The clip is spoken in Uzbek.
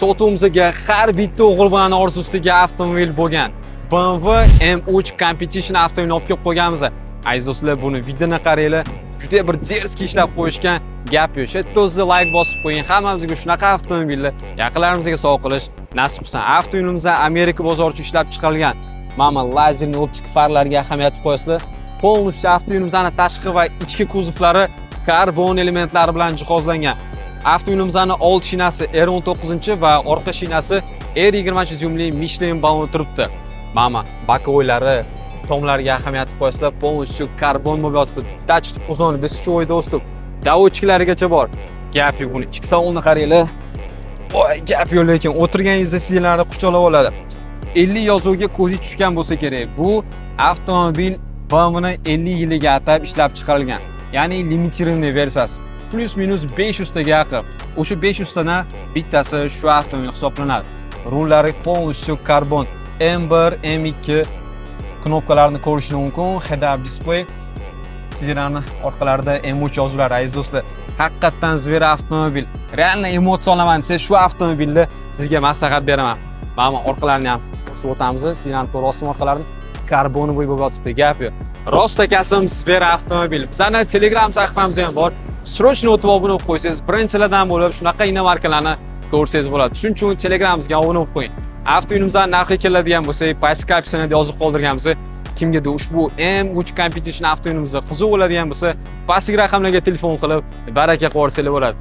sotuvimizga har bitta o'g'il bolaning orzusidagi avtomobil bo'lgan BMW M3 Competition avtomobilini olib kelib qo'yganmiz. Aziz do'stlar, buni videoni qaranglar. Juda bir derskiy ishlab qo'yishgan gap yo'q. Shu yerda o'zingiz like bosib qo'ying. Hammamizga shunaqa avtomobilni yaqinlarimizga sovg'a qilish nasib qilsin. Avtomobilimiz Amerika bozori uchun ishlab chiqarilgan. Mana lazerli optik farlarga ahamiyat qo'yasizlar. Полностью avtomobilimizning tashqi va ichki kuzovlari karbon elementlari bilan jihozlangan. Avtomobilimizning old shinasi R19 va orqa shinasi R20 dyumli Michelin baloni turibdi. Mana bakovoylari, tomlarga ahamiyat qo'yasizlar, полностью karbon bo'lib yotibdi. Touch uzun, besicho'y do'stim. Davochilarigacha bor. Gap yo'q, buni ichki salonni qaranglar. Voy, gap yo'q, lekin o'tirganingizda sizlarni quchoqlab oladi. 50 yozuvga ko'zi tushgan bo'lsa kerak. Bu avtomobil BMWni 50 yiliga atab ishlab chiqarilgan. Ya'ni limitiranniy versiyasi. Plus minus 500 taga yaqin. O'sha 500 tadan bittasi shu avtomobil hisoblanadi. Rullari полностью karbon. M1, M2 knopkalarni ko'rishingiz mumkin. Head-up display. Sizlarni orqalarida M3 yozuvlari, aziz do'stlar. Haqiqatan zvera avtomobil. Realni emotsiya olaman desa, shu avtomobilni sizga maslahat beraman. Mana orqalarini ham ko'rsatib o'tamiz. Sizlarni ko'rasiz orqalarini karbon bo'lib yotibdi, gap yo'q. Rost akasim zvera avtomobil. Bizning Telegram sahifamiz ham bor. Srochno o'tib obuna bo'lib qo'ysangiz, birinchilardan bo'lib shunaqa inomarkalarni ko'rsangiz bo'ladi. Shuning uchun Telegramimizga obuna bo'lib qo'ying. Avtomobilimizning narxi keladigan bo'lsa, pastki opsiyada yozib qoldirganmiz. Kimgadir ushbu M3 Competition avtomobilimiz qiziq bo'ladigan bo'lsa, pastki raqamlarga telefon qilib, baraka qilib yuborsanglar bo'ladi.